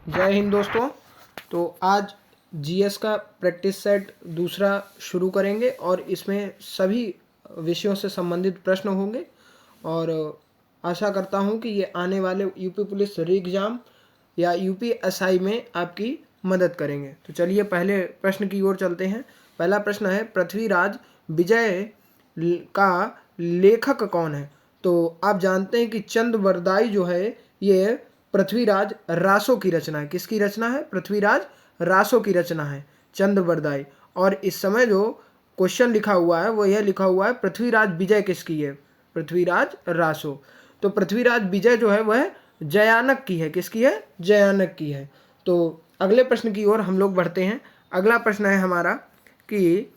जय हिंद दोस्तों। तो आज जीएस का प्रैक्टिस सेट दूसरा शुरू करेंगे और इसमें सभी विषयों से संबंधित प्रश्न होंगे और आशा करता हूं कि ये आने वाले यूपी पुलिस री एग्ज़ाम या यूपीएसआई में आपकी मदद करेंगे। तो चलिए पहले प्रश्न की ओर चलते हैं। पहला प्रश्न है, पृथ्वीराज विजय का लेखक कौन है? तो आप जानते हैं कि चंद बरदाई जो है ये पृथ्वीराज रासो की रचना है। किसकी रचना है? पृथ्वीराज रासो की रचना है, चंद बरदाई। और इस समय जो क्वेश्चन लिखा हुआ है वो यह लिखा हुआ है पृथ्वीराज विजय किसकी है? पृथ्वीराज रासो। तो पृथ्वीराज विजय जो है वह जयानक की है। किसकी है? जयानक की है। तो अगले प्रश्न की ओर हम लोग बढ़ते हैं। अगला प्रश्न है हमारा कि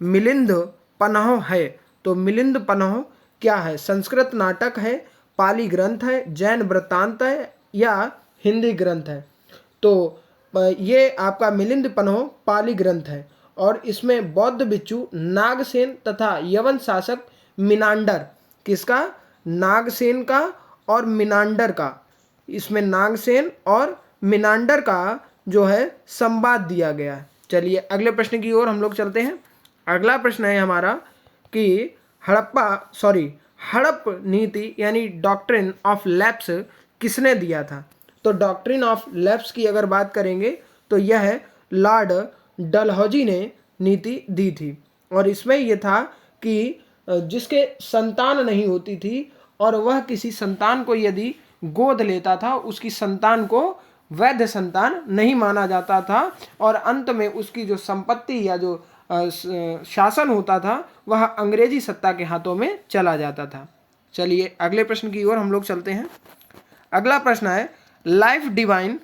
मिलिंद पन्ह है। तो मिलिंद पन्ह क्या है? संस्कृत नाटक है, पाली ग्रंथ है, जैन वृत्तांत है या हिंदी ग्रंथ है? तो ये आपका मिलिंद पन्ह पाली ग्रंथ है और इसमें बौद्ध भिक्षु नागसेन तथा यवन शासक मिनांडर, किसका? नागसेन का और मिनांडर का। इसमें नागसेन और मिनांडर का जो है संवाद दिया गया है। चलिए अगले प्रश्न की ओर हम लोग चलते हैं। अगला प्रश्न है हमारा कि हड़प नीति यानी डॉक्ट्रिन ऑफ लैप्स किसने दिया था? तो डॉक्ट्रिन ऑफ लैप्स की अगर बात करेंगे तो यह लॉर्ड डलहौजी ने नीति दी थी और इसमें यह था कि जिसके संतान नहीं होती थी और वह किसी संतान को यदि गोद लेता था उसकी संतान को वैध संतान नहीं माना जाता था और अंत में उसकी जो संपत्ति या जो शासन होता था वह अंग्रेजी सत्ता के हाथों में चला जाता था। चलिए अगले प्रश्न की ओर हम लोग चलते हैं। अगला प्रश्न है, लाइफ डिवाइन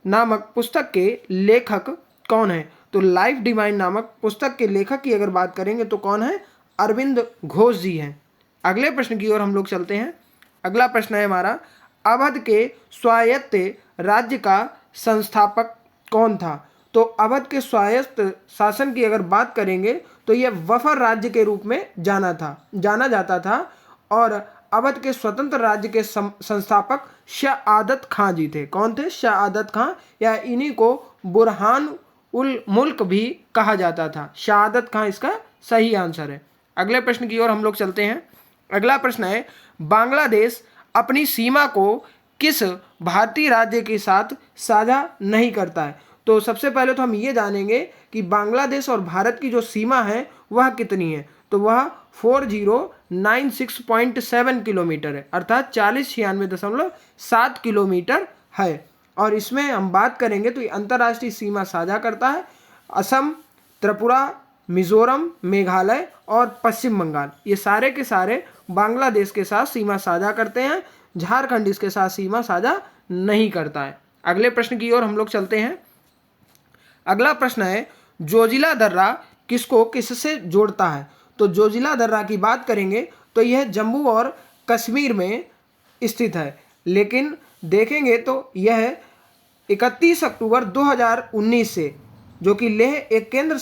नामक पुस्तक के लेखक कौन है? तो लाइफ डिवाइन नामक पुस्तक के लेखक की अगर बात करेंगे तो कौन है? अरविंद घोष जी हैं। अगले प्रश्न की ओर हम लोग चलते हैं। अगला प्रश्न है हमारा, अवध के स्वायत्त राज्य का संस्थापक कौन था? तो अवध के स्वायत्त शासन की अगर बात करेंगे तो यह वफर राज्य के रूप में जाना जाता था और अवध के स्वतंत्र राज्य के संस्थापक शहादत खां जी थे। कौन थे? शहादत खां, या इन्हीं को बुरहान उल मुल्क भी कहा जाता था। शहादत खां इसका सही आंसर है। अगले प्रश्न की ओर हम लोग चलते हैं। अगला प्रश्न है, बांग्लादेश अपनी सीमा को किस भारतीय राज्य के साथ साझा नहीं करता है? तो सबसे पहले तो हम ये जानेंगे कि बांग्लादेश और भारत की जो सीमा है वह कितनी है। तो वह 4096.7 किलोमीटर है, अर्थात 4096.7 किलोमीटर है। और इसमें हम बात करेंगे तो ये अंतर्राष्ट्रीय सीमा साझा करता है असम, त्रिपुरा, मिजोरम, मेघालय और पश्चिम बंगाल। ये सारे के सारे बांग्लादेश के साथ सीमा साझा करते हैं। झारखंड इसके साथ सीमा साझा नहीं करता है। अगले प्रश्न की ओर हम लोग चलते हैं। अगला प्रश्न है, जोजिला दर्रा किसको किससे जोड़ता है? तो जोजिला दर्रा की बात करेंगे तो यह जम्मू और कश्मीर में स्थित है, लेकिन देखेंगे तो यह 31 अक्टूबर 2019 से, जो कि लेह केंद्र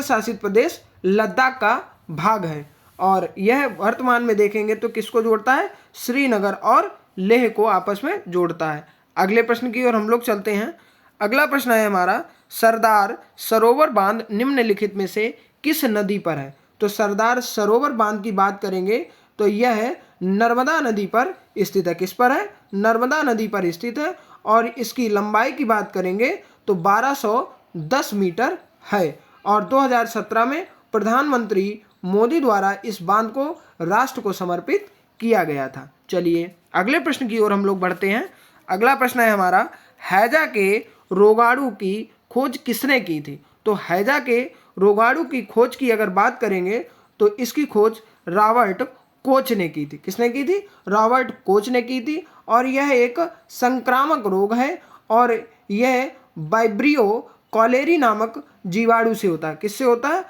शासित प्रदेश लद्दाख का भाग है और यह वर्तमान में देखेंगे तो किसको जोड़ता है? श्रीनगर और लेह को आपस में जोड़ता है। अगले प्रश्न की ओर हम लोग चलते हैं। अगला प्रश्न है हमारा, सरदार सरोवर बांध निम्नलिखित में से किस नदी पर है? तो सरदार सरोवर बांध की बात करेंगे तो यह नर्मदा नदी पर स्थित है। किस पर है? नर्मदा नदी पर स्थित है और इसकी लंबाई की बात करेंगे तो 1210 मीटर है और 2017 में प्रधानमंत्री मोदी द्वारा इस बांध को राष्ट्र को समर्पित किया गया था। चलिए अगले प्रश्न की ओर हम लोग बढ़ते हैं। अगला प्रश्न है हमारा, हैजा के रोगाड़ू की खोज किसने की थी? तो हैजा के रोगाड़ू की खोज की अगर बात करेंगे तो इसकी खोज रॉबर्ट कोच ने की थी। किसने की थी? रॉबर्ट कोच ने की थी और यह एक संक्रामक रोग है और यह वाइब्रियो कॉलेरी नामक जीवाणु से होता है। किससे होता है?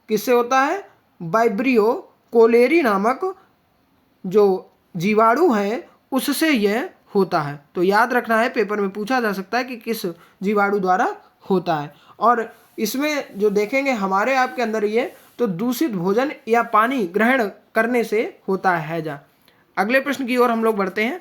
किससे होता है? वाइब्रियो कोलेरी नामक जो जीवाणु है उससे यह होता है। तो याद रखना है, पेपर में पूछा जा सकता है कि किस जीवाणु द्वारा होता है। और इसमें जो देखेंगे हमारे आपके अंदर ये तो दूषित भोजन या पानी ग्रहण करने से होता है हैजा। अगले प्रश्न की ओर हम लोग बढ़ते हैं।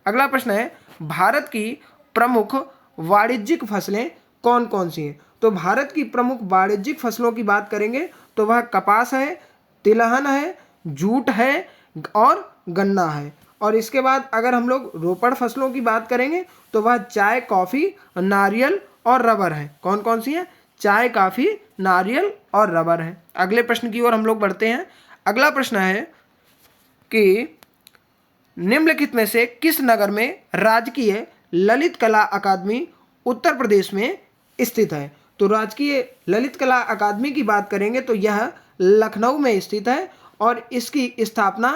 अगला प्रश्न है भारत की प्रमुख वाणिज्यिक फसलें कौन कौन सी हैं। तो भारत की प्रमुख वाणिज्यिक फसलों की बात करेंगे तो वह कपास है, तिलहन है, जूट है और गन्ना है। और इसके बाद अगर हम लोग रोपड़ फसलों की बात करेंगे तो वह चाय, कॉफ़ी, नारियल और रबर है। कौन कौन सी है? चाय, कॉफ़ी, नारियल और रबर है। अगले प्रश्न की ओर हम लोग बढ़ते हैं। अगला प्रश्न है कि निम्नलिखित में से किस नगर में राजकीय ललित कला अकादमी उत्तर प्रदेश में स्थित है। तो राजकीय ललित कला अकादमी की बात करेंगे तो यह लखनऊ में स्थित है और इसकी स्थापना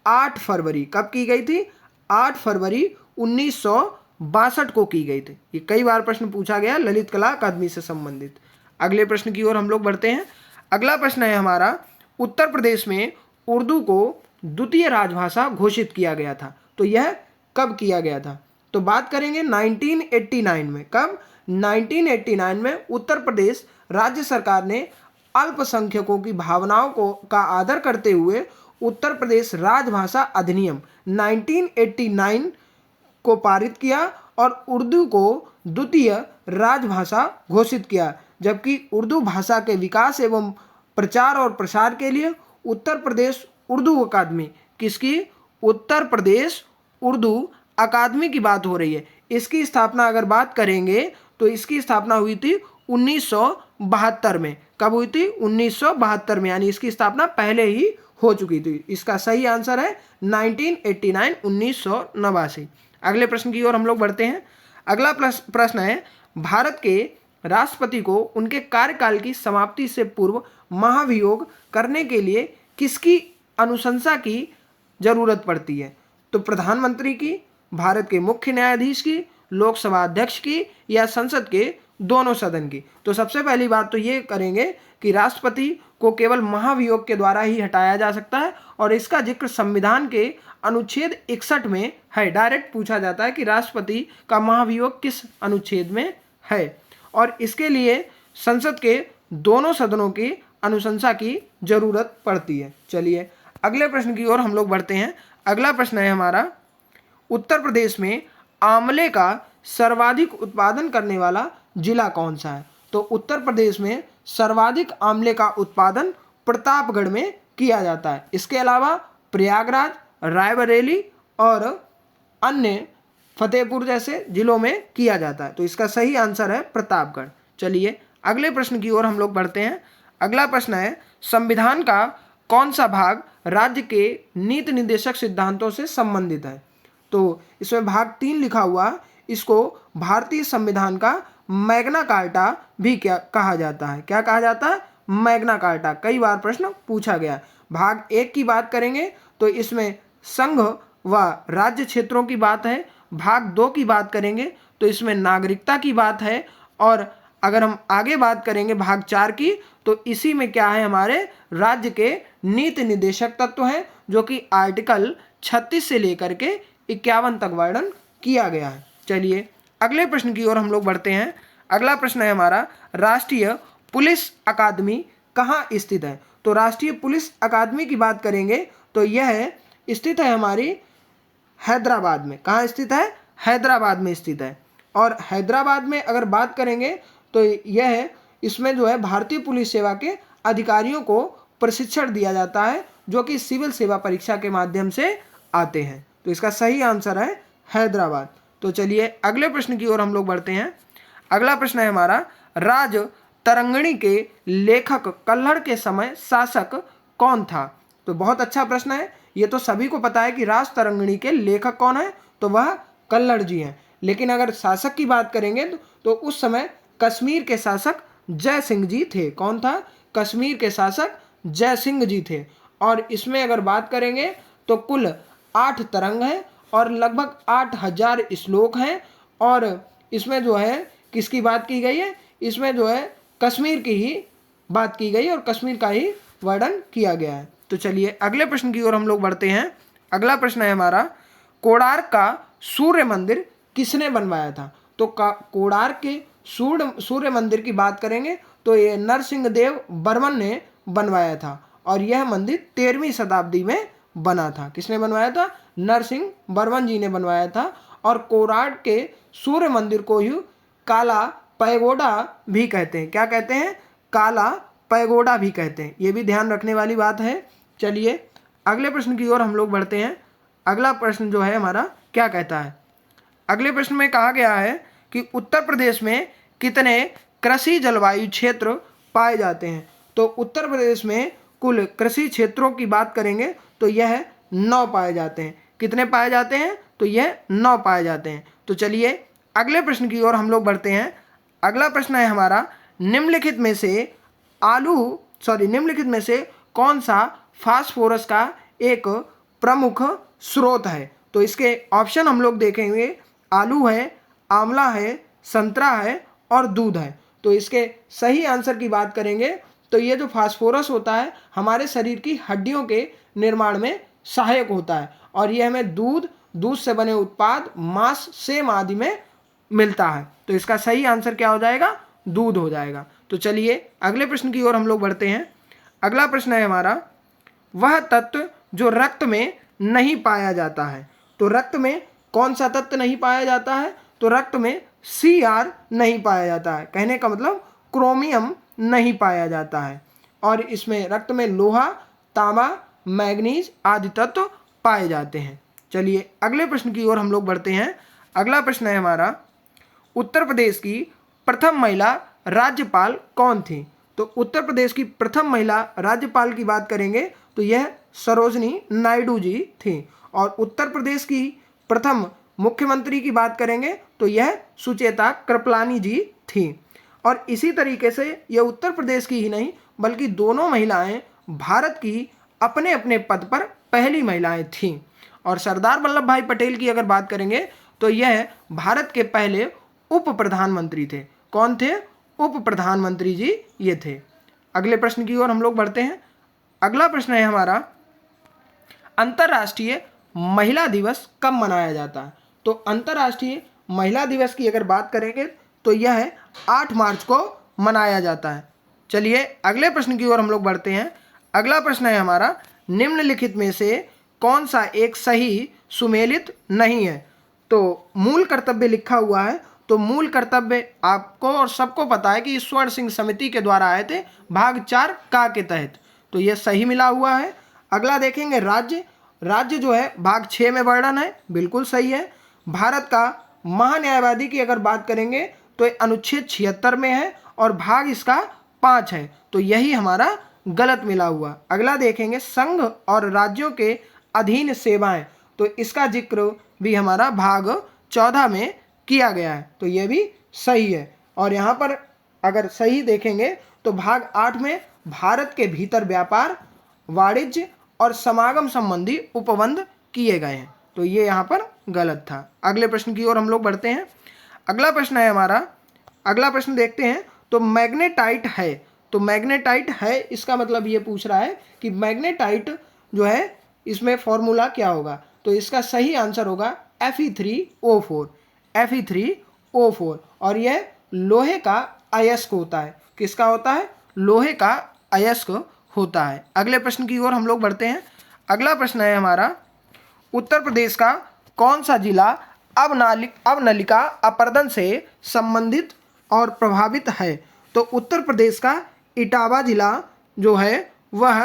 8 फरवरी कब की गई थी? 8 फरवरी 1962 को की गई थी। ये कई बार प्रश्न पूछा गया ललित कला अकादमी से संबंधित। अगले प्रश्न की ओर हम लोग बढ़ते हैं। अगला प्रश्न है हमारा, उत्तर प्रदेश में उर्दू को द्वितीय राजभाषा घोषित किया गया था। तो यह कब किया गया था? तो बात करेंगे 1989 में। कब? 1989 में उत्तर प्रदेश राज्य सरकार ने अल्पसंख्यकों की भावनाओं का आदर करते हुए उत्तर प्रदेश राजभाषा अधिनियम 1989 को पारित किया और उर्दू को द्वितीय राजभाषा घोषित किया। जबकि उर्दू भाषा के विकास एवं प्रचार और प्रसार के लिए उत्तर प्रदेश उर्दू अकादमी, किसकी? उत्तर प्रदेश उर्दू अकादमी की बात हो रही है। इसकी स्थापना अगर बात करेंगे तो इसकी स्थापना हुई थी 1972 में। कब हुई थी? 1972 में, यानी इसकी स्थापना पहले ही हो चुकी थी। इसका सही आंसर है 1989, 1989। अगले प्रश्न की ओर हम लोग बढ़ते हैं। अगला प्रश्न है, भारत के राष्ट्रपति को उनके कार्यकाल की समाप्ति से पूर्व महाभियोग करने के लिए किसकी अनुशंसा की जरूरत पड़ती है? तो प्रधानमंत्री की, भारत के मुख्य न्यायाधीश की, लोकसभा अध्यक्ष की या संसद के दोनों सदन की? तो सबसे पहली बात तो ये करेंगे कि राष्ट्रपति को केवल महाभियोग के द्वारा ही हटाया जा सकता है और इसका जिक्र संविधान के अनुच्छेद 61 में है। डायरेक्ट पूछा जाता है कि राष्ट्रपति का महाभियोग किस अनुच्छेद में है और इसके लिए संसद के दोनों सदनों की अनुशंसा की जरूरत पड़ती है। चलिए अगले प्रश्न की ओर हम लोग बढ़ते हैं। अगला प्रश्न है हमारा, उत्तर प्रदेश में आंवले का सर्वाधिक उत्पादन करने वाला जिला कौन सा है? तो उत्तर प्रदेश में सर्वाधिक आंवले का उत्पादन प्रतापगढ़ में किया जाता है। इसके अलावा प्रयागराज, रायबरेली और अन्य फतेहपुर जैसे जिलों में किया जाता है। तो इसका सही आंसर है प्रतापगढ़। चलिए अगले प्रश्न की ओर हम लोग बढ़ते हैं। अगला प्रश्न है, संविधान का कौन सा भाग राज्य के नीति निर्देशक सिद्धांतों से संबंधित है? तो इसमें भाग 3 लिखा हुआ, इसको भारतीय संविधान का मैग्ना कार्टा भी क्या कहा जाता है? क्या कहा जाता है? Magna carta. कई बार प्रश्न पूछा गया। भाग 1 की बात करेंगे तो इसमें संघ व राज्य क्षेत्रों की बात है। भाग 2 की बात करेंगे तो इसमें नागरिकता की बात है और अगर हम आगे बात करेंगे भाग 4 की तो इसी में क्या है, हमारे राज्य के नीति निर्देशक तत्व हैं जो कि आर्टिकल 36 से लेकर के 51 तक वर्णन किया गया है। चलिए अगले प्रश्न की ओर हम लोग बढ़ते हैं। अगला प्रश्न है हमारा, राष्ट्रीय पुलिस अकादमी कहाँ स्थित है? तो राष्ट्रीय पुलिस अकादमी की बात करेंगे तो यह स्थित है हमारी हैदराबाद में। कहाँ स्थित है? हैदराबाद में स्थित है। और हैदराबाद में अगर बात करेंगे तो यह इसमें जो है भारतीय पुलिस सेवा के अधिकारियों को प्रशिक्षण दिया जाता है जो कि सिविल सेवा परीक्षा के माध्यम से आते हैं। तो इसका सही आंसर है हैदराबाद। तो चलिए अगले प्रश्न की ओर हम लोग बढ़ते हैं। अगला प्रश्न है हमारा, राज तरंगिणी के लेखक कल्हड़ के समय शासक कौन था? तो बहुत अच्छा प्रश्न है। ये तो सभी को पता है कि राज तरंगिणी के लेखक कौन है, तो वह कल्हड़ जी हैं। लेकिन अगर शासक की बात करेंगे तो उस समय कश्मीर के शासक जय सिंह जी थे। कौन था? कश्मीर के शासक जय सिंह जी थे। और इसमें अगर बात करेंगे तो कुल 8 तरंग हैं और लगभग 8000 श्लोक हैं और इसमें जो है किसकी बात की गई है? इसमें जो है कश्मीर की ही बात की गई और कश्मीर का ही वर्णन किया गया है। तो चलिए अगले प्रश्न की ओर हम लोग बढ़ते हैं। अगला प्रश्न है हमारा, कोणार्क का सूर्य मंदिर किसने बनवाया था? तो कोणार्क के सूर्य मंदिर की बात करेंगे तो ये नरसिंहदेव बर्मन ने बनवाया था और यह मंदिर 13वीं शताब्दी में बना था। किसने बनवाया था? नरसिंह बर्मन जी ने बनवाया था। और कोराड के सूर्य मंदिर को ही काला पैगोडा भी कहते हैं। क्या कहते हैं? काला पैगोडा भी कहते हैं। ये भी ध्यान रखने वाली बात है। चलिए अगले प्रश्न की ओर हम लोग बढ़ते हैं। अगला प्रश्न जो है हमारा क्या कहता है? अगले प्रश्न में कहा गया है कि उत्तर प्रदेश में कितने कृषि जलवायु क्षेत्र पाए जाते हैं? तो उत्तर प्रदेश में कुल कृषि क्षेत्रों की बात करेंगे तो यह 9 पाए जाते हैं। कितने पाए जाते हैं? तो यह 9 पाए जाते हैं। तो चलिए अगले प्रश्न की ओर हम लोग बढ़ते हैं। अगला प्रश्न है हमारा, निम्नलिखित में से कौन सा फास्फोरस का एक प्रमुख स्रोत है? तो इसके ऑप्शन हम लोग देखेंगे, आलू है, आंवला है, संतरा है और दूध है। तो इसके सही आंसर की बात करेंगे तो ये जो फास्फोरस होता है हमारे शरीर की हड्डियों के निर्माण में सहायक होता है और यह हमें दूध से बने उत्पाद, मांस, सेम आदि में मिलता है। तो इसका सही आंसर क्या हो जाएगा? दूध हो जाएगा। तो चलिए अगले प्रश्न की ओर हम लोग बढ़ते हैं। अगला प्रश्न है हमारा, वह तत्व जो रक्त में नहीं पाया जाता है। तो रक्त में कौन सा तत्व नहीं पाया जाता है? तो रक्त में Cr नहीं पाया जाता है। कहने का मतलब क्रोमियम नहीं पाया जाता है। और इसमें रक्त में लोहा, तांबा, मैग्नीज आदि तत्व पाए जाते हैं। चलिए अगले प्रश्न की ओर हम लोग बढ़ते हैं। अगला प्रश्न है हमारा, उत्तर प्रदेश की प्रथम महिला राज्यपाल कौन थी? तो उत्तर प्रदेश की प्रथम महिला राज्यपाल की बात करेंगे तो यह सरोजनी नायडू जी थी। और उत्तर प्रदेश की प्रथम मुख्यमंत्री की बात करेंगे तो यह सुचेता कृपलानी जी थी। और इसी तरीके से यह उत्तर प्रदेश की ही नहीं बल्कि दोनों महिलाएं भारत की अपने अपने पद पर पहली महिलाएं थीं। और सरदार वल्लभ भाई पटेल की अगर बात करेंगे तो यह भारत के पहले उप प्रधानमंत्री थे। कौन थे? उप प्रधानमंत्री जी ये थे। अगले प्रश्न की ओर हम लोग बढ़ते हैं। अगला प्रश्न है हमारा, अंतर्राष्ट्रीय महिला दिवस कब मनाया जाता है? तो अंतर्राष्ट्रीय महिला दिवस की अगर बात करेंगे तो यह 8 मार्च को मनाया जाता है। चलिए अगले प्रश्न की ओर हम लोग बढ़ते हैं। अगला प्रश्न है हमारा, निम्नलिखित में से कौन सा एक सही सुमेलित नहीं है? तो मूल कर्तव्य लिखा हुआ है। तो मूल कर्तव्य आपको और सबको पता है कि स्वर्ण सिंह समिति के द्वारा आए थे भाग 4 का के तहत। तो यह सही मिला हुआ है। अगला देखेंगे, राज्य जो है भाग 6 में वर्णन है, बिल्कुल सही है। भारत का महान्यायवादी की अगर बात करेंगे तो अनुच्छेद 76 में है और भाग इसका 5 है। तो यही हमारा गलत मिला हुआ। अगला देखेंगे, संघ और राज्यों के अधीन सेवाएं। तो इसका जिक्र भी हमारा भाग 14 में किया गया है। तो यह भी सही है। और यहाँ पर अगर सही देखेंगे तो भाग 8 में भारत के भीतर व्यापार, वाणिज्य और समागम संबंधी उपबंध किए गए हैं। तो ये यहाँ पर गलत था। अगले प्रश्न की ओर हम लोग बढ़ते हैं। अगला प्रश्न है हमारा, अगला प्रश्न देखते हैं। तो मैग्नेटाइट है। तो मैग्नेटाइट है इसका मतलब ये पूछ रहा है कि मैग्नेटाइट जो है इसमें फॉर्मूला क्या होगा? तो इसका सही आंसर होगा Fe3O4। Fe3O4। और यह लोहे का अयस्क होता है। किसका होता है? लोहे का अयस्क होता है। अगले प्रश्न की ओर हम लोग बढ़ते हैं। अगला प्रश्न है हमारा, उत्तर प्रदेश का कौन सा जिला अवनलिका अपरदन से संबंधित और प्रभावित है? तो उत्तर प्रदेश का इटावा जिला जो है वह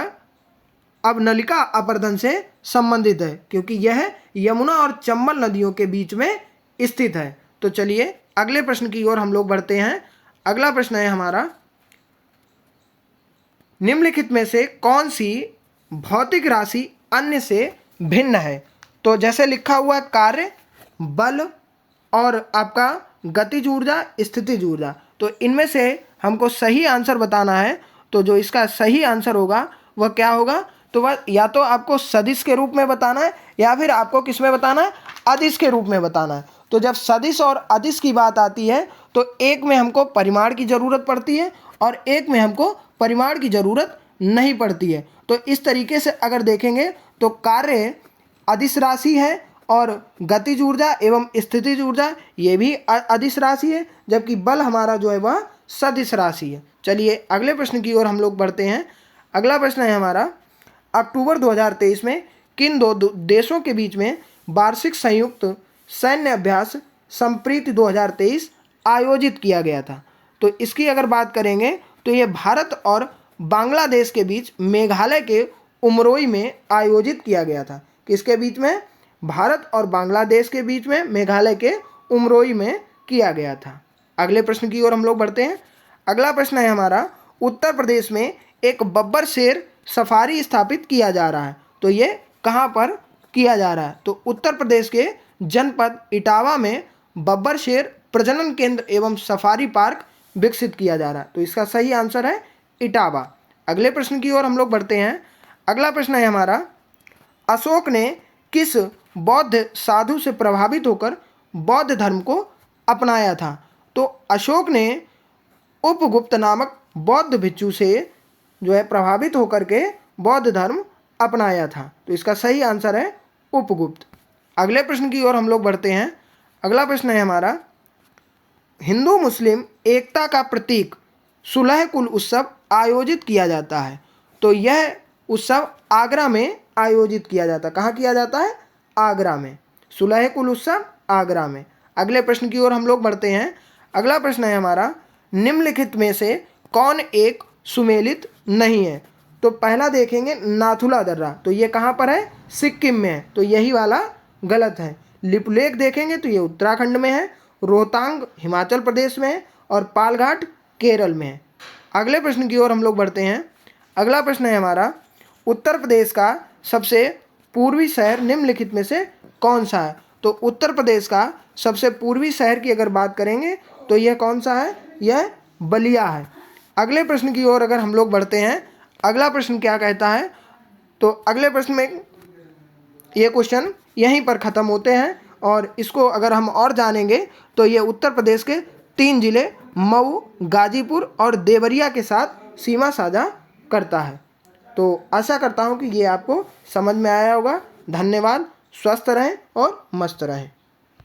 अवनलिका अपरदन से संबंधित है क्योंकि यह यमुना और चंबल नदियों के बीच में स्थित है। तो चलिए अगले प्रश्न की ओर हम लोग बढ़ते हैं। अगला प्रश्न है हमारा, निम्नलिखित में से कौन सी भौतिक राशि अन्य से भिन्न है? तो जैसे लिखा हुआ कार्य, बल और आपका गतिज ऊर्जा, स्थितिज ऊर्जा। तो इनमें से हमको सही आंसर बताना है। तो जो इसका सही आंसर होगा वह क्या होगा? तो वह या तो आपको सदिश के रूप में बताना है या फिर आपको किस में बताना है? अदिश के रूप में बताना है। तो जब सदिश और अदिश की बात आती है तो एक में हमको परिमाण की ज़रूरत पड़ती है और एक में हमको परिमाण की ज़रूरत नहीं पड़ती है। तो इस तरीके से अगर देखेंगे तो कार्य अदिश राशि है और गतिज ऊर्जा एवं स्थितिज ऊर्जा ये भी अदिश राशि है, जबकि बल हमारा जो है वह सदिश राशि है। चलिए अगले प्रश्न की ओर हम लोग बढ़ते हैं। अगला प्रश्न है हमारा, अक्टूबर 2023 में किन दो देशों के बीच में वार्षिक संयुक्त सैन्य अभ्यास संप्रीति 2023 आयोजित किया गया था? तो इसकी अगर बात करेंगे तो ये भारत और बांग्लादेश के बीच मेघालय के उमरोई में आयोजित किया गया था। किसके बीच में? भारत और बांग्लादेश के बीच में मेघालय के उमरोई में किया गया था। अगले प्रश्न की ओर हम लोग बढ़ते हैं। अगला प्रश्न है हमारा, उत्तर प्रदेश में एक बब्बर शेर सफारी स्थापित किया जा रहा है, तो ये कहाँ पर किया जा रहा है? तो उत्तर प्रदेश के जनपद इटावा में बब्बर शेर प्रजनन केंद्र एवं सफारी पार्क विकसित किया जा रहा है। तो इसका सही आंसर है इटावा। अगले प्रश्न की ओर हम लोग बढ़ते हैं। अगला प्रश्न है हमारा, अशोक ने किस बौद्ध साधु से प्रभावित होकर बौद्ध धर्म को अपनाया था? तो अशोक ने उपगुप्त नामक बौद्ध भिक्षु से जो है प्रभावित होकर के बौद्ध धर्म अपनाया था। तो इसका सही आंसर है उपगुप्त। अगले प्रश्न की ओर हम लोग बढ़ते हैं। अगला प्रश्न है हमारा, हिंदू मुस्लिम एकता का प्रतीक सुलह कुल उत्सव आयोजित किया जाता है, तो यह उत्सव आगरा में आयोजित किया जाता है। कहाँ किया जाता है? आगरा में। सुलह कुल उत्सव आगरा में। अगले प्रश्न की ओर हम लोग बढ़ते हैं। अगला प्रश्न है हमारा, निम्नलिखित में से कौन एक सुमेलित नहीं है? तो पहला देखेंगे नाथुला दर्रा, तो ये कहाँ पर है? सिक्किम में है, तो यही वाला गलत है। लिपुलेख देखेंगे तो ये उत्तराखंड में है, रोहतांग हिमाचल प्रदेश में है और पालघाट केरल में है। अगले प्रश्न की ओर हम लोग बढ़ते हैं। अगला प्रश्न है हमारा, उत्तर प्रदेश का सबसे पूर्वी शहर निम्नलिखित में से कौन सा है? तो उत्तर प्रदेश का सबसे पूर्वी शहर की अगर बात करेंगे तो यह कौन सा है? यह बलिया है। अगले प्रश्न की ओर अगर हम लोग बढ़ते हैं, अगला प्रश्न क्या कहता है? तो अगले प्रश्न में ये क्वेश्चन यहीं पर ख़त्म होते हैं और इसको अगर हम और जानेंगे तो ये उत्तर प्रदेश के 3 जिले मऊ, गाजीपुर और देवरिया के साथ सीमा साझा करता है। तो आशा करता हूँ कि ये आपको समझ में आया होगा। धन्यवाद। स्वस्थ रहें और मस्त रहें।